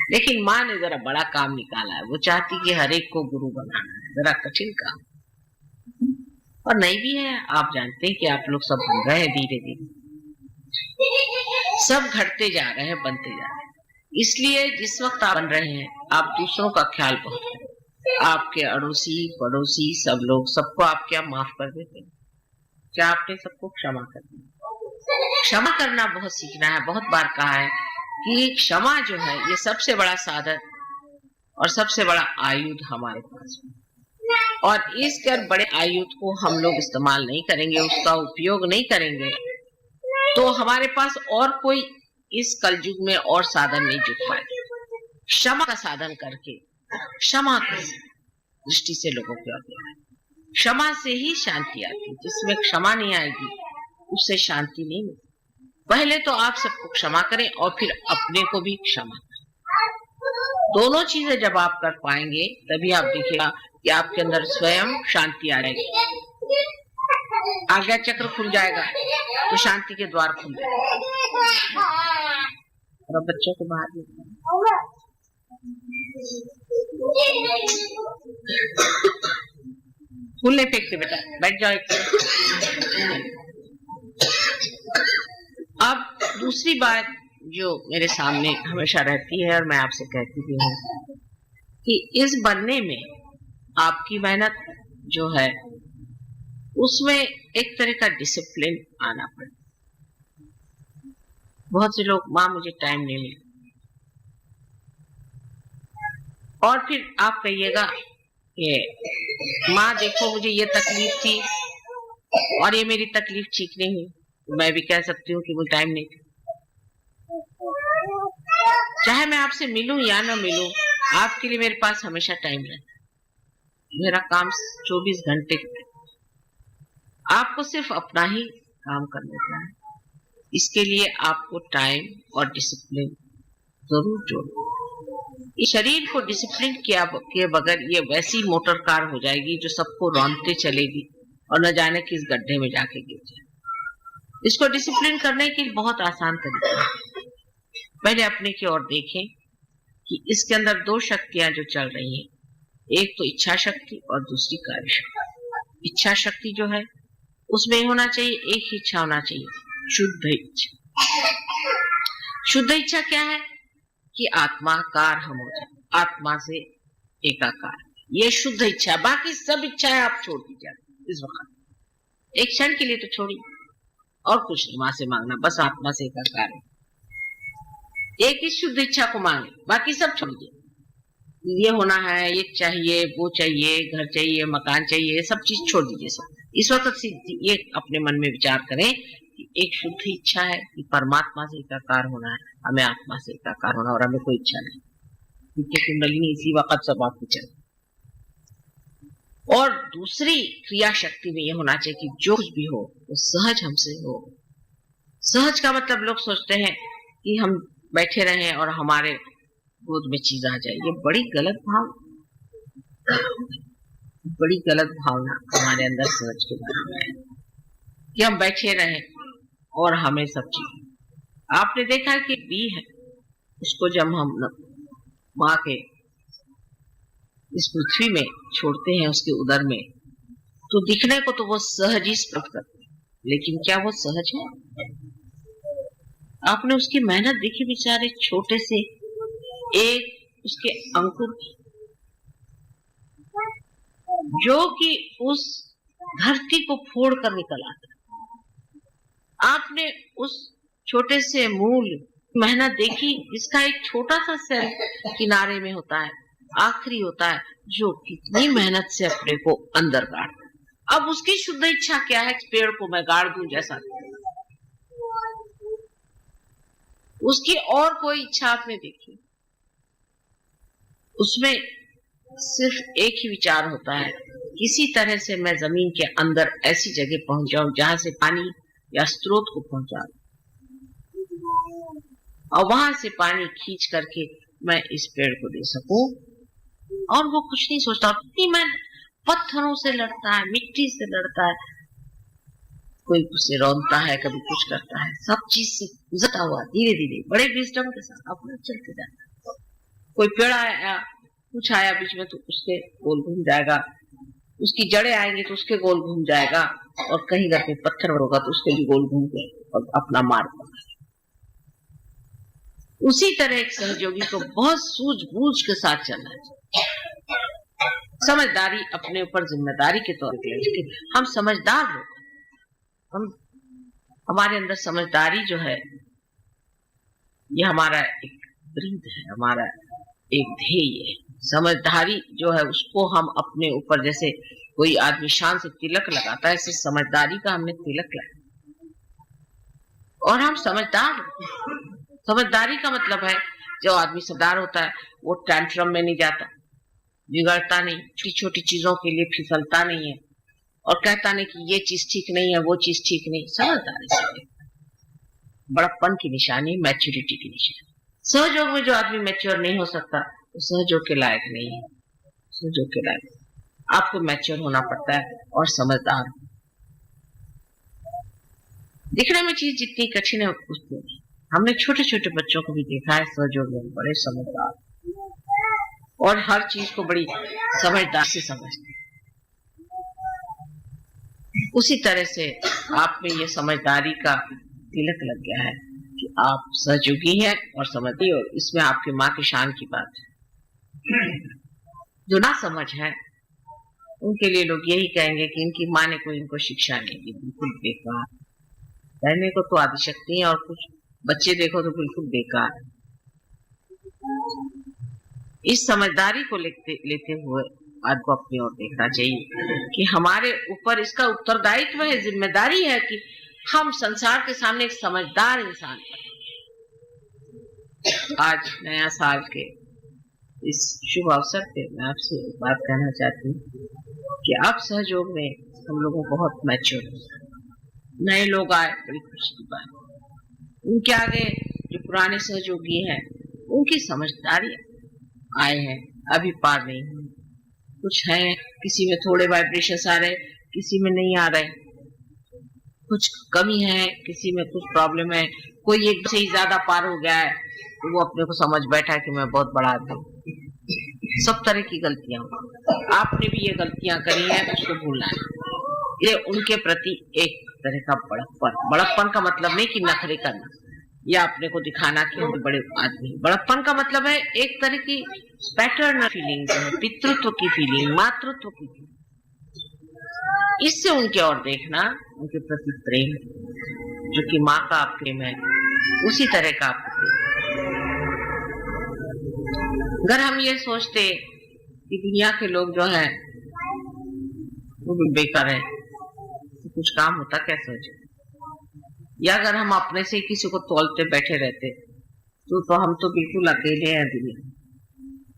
लेकिन माँ ने जरा बड़ा काम निकाला है, वो चाहती कि हर एक को गुरु बनाना है, जरा कठिन काम और नहीं भी है। आप जानते हैं कि आप लोग सब बन रहे हैं, धीरे धीरे सब घटते जा रहे हैं, बनते जा रहे हैं। इसलिए जिस वक्त आप बन रहे हैं, आप दूसरों का ख्याल बहुत करें। आपके अड़ोसी पड़ोसी सब लोग, सबको आप क्या माफ कर देते हैं? क्या आपने सबको क्षमा कर दी? क्षमा करना बहुत सीखना है। बहुत बार कहा है कि क्षमा जो है ये सबसे बड़ा साधन और सबसे बड़ा आयुध हमारे पास है, और इस कर बड़े आयुध को हम लोग इस्तेमाल नहीं करेंगे, उसका उपयोग नहीं करेंगे, तो हमारे पास और कोई इस कलयुग में और साधन नहीं जुट पाए। क्षमा का साधन करके, क्षमा की दृष्टि से लोगों को आगे, क्षमा से ही शांति आती। जिसमें क्षमा नहीं आएगी उससे शांति नहीं मिलती। पहले तो आप सबको क्षमा करें और फिर अपने को भी क्षमा करें। दोनों चीजें जब आप कर पाएंगे तभी आप देखिएगा कि आपके अंदर स्वयं शांति आ जाएगी, आज्ञा चक्र खुल जाएगा, तो शांति के द्वार खुल जाएंगे। और बच्चों को बाहर निकालो, फूल नहीं फेंकते बेटा, बैठ जाओ एक। अब दूसरी बात जो मेरे सामने हमेशा रहती है और मैं आपसे कहती भी हूँ कि इस बनने में आपकी मेहनत जो है उसमें एक तरह का डिसिप्लिन आना पड़े। बहुत से लोग, माँ मुझे टाइम नहीं मिला, और फिर आप कहिएगा कि माँ देखो मुझे ये तकलीफ थी और ये मेरी तकलीफ ठीक नहीं हुई, मैं भी कह सकती हूँ कि मुझे टाइम नहीं था। चाहे मैं आपसे मिलूं या ना मिलूं, आपके लिए मेरे पास हमेशा टाइम रहता है। मेरा काम 24 घंटे का है, आपको सिर्फ अपना ही काम करने का है। इसके लिए आपको टाइम और डिसिप्लिन जरूर जोड़ो। इस शरीर को डिसिप्लिन के बगैर ये वैसी मोटर कार हो जाएगी जो सबको रौंदते चलेगी और न जाने किस गड्ढे में जाके गिर जाए। इसको डिसिप्लिन करने के लिए बहुत आसान तरीका है। पहले अपने की ओर देखें कि इसके अंदर दो शक्तियां जो चल रही हैं, एक तो इच्छा शक्ति और दूसरी कार्य शक्ति। इच्छा शक्ति जो है उसमें होना चाहिए, एक ही इच्छा होना चाहिए, शुद्ध इच्छा। शुद्ध इच्छा क्या है कि आत्माकार हम हो जाए, आत्मा से एकाकार, ये शुद्ध इच्छा। बाकी सब इच्छाएं आप छोड़ दीजिए इस वक्त, एक क्षण के लिए तो छोड़िए, और कुछ नहीं मां से मांगना, बस आत्मा से एकाकार है। एक ही शुद्ध इच्छा को मांगे, बाकी सब छोड़ दीजिए। ये होना है, ये चाहिए, वो चाहिए, घर चाहिए, मकान चाहिए, सब चीज छोड़ दीजिए। सब इस वक्त ये अपने मन में विचार करें कि एक शुद्ध इच्छा है कि परमात्मा से एकाकार होना है, हमें आत्मा से एकाकार होना, और हमें कोई इच्छा नहीं, क्योंकि कुंडलिनी इसी वक्त सब आपकी चले। और दूसरी क्रिया शक्ति में ये होना चाहिए कि जो कुछ भी हो वो सहज हमसे हो। सहज का मतलब लोग सोचते हैं कि हम बैठे रहें और हमारे गोद में चीज आ जाए। ये बड़ी गलत भावना हमारे अंदर सहज के बारे में है कि हम बैठे रहें और हमें सब चीज। आपने देखा है कि बी है, उसको जब हम माँ के इस पृथ्वी में छोड़ते हैं, उसके उदर में, तो दिखने को तो वो सहज ही स्पर्श करते हैं, लेकिन क्या वो सहज है? आपने उसकी मेहनत देखी, बेचारे छोटे से एक उसके अंकुर की, जो कि उस धरती को फोड़ कर निकल आता। आपने उस छोटे से मूल मेहनत देखी, इसका एक छोटा सा सेल किनारे में होता है, आखिरी होता है, जो कितनी मेहनत से अपने को अंदर गाड़ता है। अब उसकी शुद्ध इच्छा क्या है? पेड़ को मैं गाड़ दूं जैसा, उसकी और कोई इच्छा आपने देखी? उसमें सिर्फ एक ही विचार होता है, किसी तरह से मैं जमीन के अंदर ऐसी जगह पहुंच जाऊं जहां से पानी या स्रोत को पहुंचा और वहां से पानी खींच करके मैं इस पेड़ को दे सकूं। और वो कुछ नहीं सोचता, मैं पत्थरों से लड़ता है, मिट्टी से लड़ता है, कोई उसे रौंदता है, कभी कुछ करता है, सब चीज से गुजरता हुआ धीरे धीरे बड़े विजडम के साथ अपना चलते जाता है। कोई पेड़ आया, कुछ आया बीच में तो उसके गोल घूम जाएगा, उसकी जड़ें आएंगी तो उसके गोल घूम जाएगा, और कहीं घर पे पत्थर होगा तो उसके भी गोल घूम के और अपना मार्ग बना। उसी तरह एक सहयोगी को बहुत सूझबूझ के साथ चलना चाहिए, समझदारी अपने ऊपर जिम्मेदारी के तौर पर लेकिन हम समझदार लोग, हमारे अंदर समझदारी जो है ये हमारा एक ब्रीद है, हमारा एक ध्येय है। समझदारी जो है उसको हम अपने ऊपर, जैसे कोई आदमी शान से तिलक लगाता है, ऐसे समझदारी का हमने तिलक लगाया और हम समझदार। समझदारी का मतलब है जो आदमी समझदार होता है वो टेंट्रम में नहीं जाता, बिगड़ता नहीं, छोटी छोटी चीजों के लिए फिसलता नहीं है और कहता नहीं कि ये चीज ठीक नहीं है, वो चीज ठीक नहीं। समझदारी से बड़प्पन की निशानी, मैच्योरिटी की निशानी। सहयोग में जो आदमी मैच्योर नहीं हो सकता वो सहयोग के लायक नहीं है। सहयोग के लायक आपको मैच्योर होना पड़ता है और समझदार। दिखने में चीज जितनी कठिन है उतनी नहीं। हमने छोटे छोटे बच्चों को भी देखा है सहयोग में बड़े समझदार और हर चीज को बड़ी समझदार से समझते। उसी तरह से आप में ये समझदारी का तिलक लग गया है कि आप सहयोगी हैं और समझती, और इसमें आपकी माँ की शान की बात है। जो ना समझ है उनके लिए लोग यही कहेंगे कि इनकी माँ ने कोई इनको शिक्षा नहीं दी, बिल्कुल बेकार। कहने को तो आदिशक्ति है और कुछ बच्चे देखो तो बिल्कुल बेकार। इस समझदारी को लेते हुए आज को अपनी ओर देखना चाहिए कि हमारे ऊपर इसका उत्तरदायित्व है, जिम्मेदारी है कि हम संसार के सामने एक समझदार इंसान बने। आज नया साल के इस शुभ अवसर पे मैं आपसे एक बात कहना चाहती हूँ कि आप सहयोग में हम लोगों बहुत मैच्योर, नए लोग आए, बड़ी खुशी की बात। उनके आगे जो पुराने सहयोगी हैं उनकी समझदारी आए हैं, अभी पार नहीं हुई। कुछ है, किसी में थोड़े वाइब्रेशंस आ रहे, किसी में नहीं आ रहे, कुछ कमी है, किसी में कुछ प्रॉब्लम है, कोई एक से ही ज्यादा पार हो गया है तो वो अपने को समझ बैठा है कि मैं बहुत बड़ा आदमी। सब तरह की गलतियां, आपने भी ये गलतियां करी है, उसको भूलना है। ये उनके प्रति एक तरह का बड़प्पन। बड़प्पन का मतलब नहीं कि नखरे करना या अपने को दिखाना कि हम बड़े आदमी। बड़प्पन का मतलब है एक तरह की पैटर्न फीलिंग, जो है पितृत्व की फीलिंग, मातृत्व की फीलिंग। इससे उनके और देखना, उनके प्रति प्रेम, जो कि माँ का आप प्रेम है उसी तरह का आपको प्रेम। अगर हम ये सोचते कि दुनिया के लोग जो है वो भी बेकार है तो कुछ काम होता क्या सोचे? या अगर हम अपने से किसी को तौलते बैठे रहते तो हम तो बिल्कुल अकेले हैं दुनिया,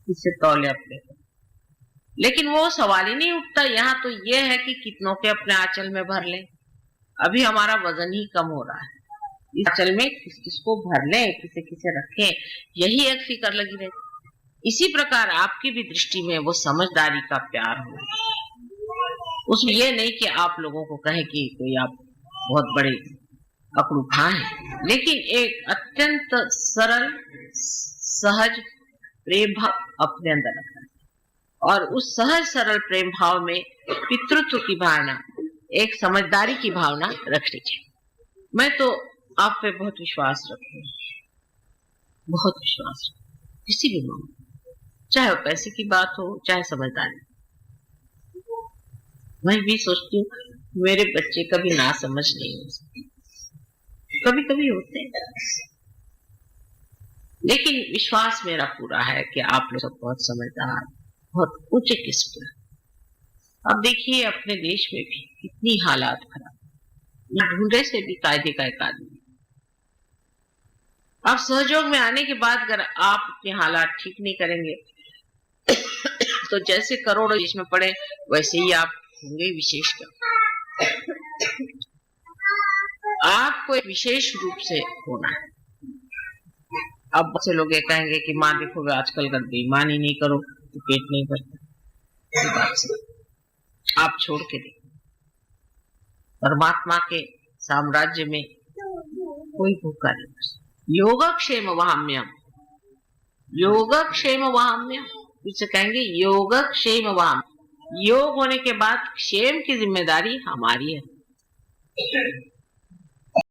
किससे तौले अपने। लेकिन वो सवाल ही नहीं उठता। यहाँ तो ये है कि कितनों के अपने आंचल में भर लें। अभी हमारा वजन ही कम हो रहा है, इस आंचल में किस किसको भर लें, किसे किसे रखें, यही एक फिक्र लगी रहती। इसी प्रकार आपकी भी दृष्टि में वो समझदारी का प्यार हो। उसमें ये नहीं कि आप लोगों को कहे कि कोई आप बहुत बड़े अकड़ू खां हैं, लेकिन एक अत्यंत सरल सहज प्रेम भाव अपने अंदर रखना है। और उस सहज सरल प्रेम भाव में पितृत्व की भावना, एक समझदारी की भावना रखनी चाहिए। मैं तो आप पे बहुत विश्वास रखती हूँ, बहुत विश्वास रखती हूँ किसी भी मामले, चाहे वो पैसे की बात हो चाहे समझदारी। मैं भी सोचती हूँ मेरे बच्चे कभी ना समझ नहीं हो सकते, कभी कभी होते हैं, लेकिन विश्वास मेरा पूरा है कि आप लोग सब बहुत समझदार, बहुत उच्च किस्म के। अब देखिए अपने देश में भी कितनी हालात खराब, ढूंढे से भी कायदे का एक आदमी। अब सहयोग में आने के बाद अगर आप अपने हालात ठीक नहीं करेंगे तो जैसे करोड़ों देश में पड़े वैसे ही आप होंगे विशेषकर। आपको एक विशेष रूप से होना है। अब बहुत से लोग ये कहेंगे कि माँ देखोगे आजकल कर बेईमानी नहीं करो तो पेट नहीं भरता। बात से आप छोड़ के देखो, परमात्मा के साम्राज्य में कोई भूखा नहीं। योगक्षेम वहाम्यम, योगक्षेम वाम्य, उसे कहेंगे योगक्षेम वाम। योग होने के बाद क्षेम की जिम्मेदारी हमारी है।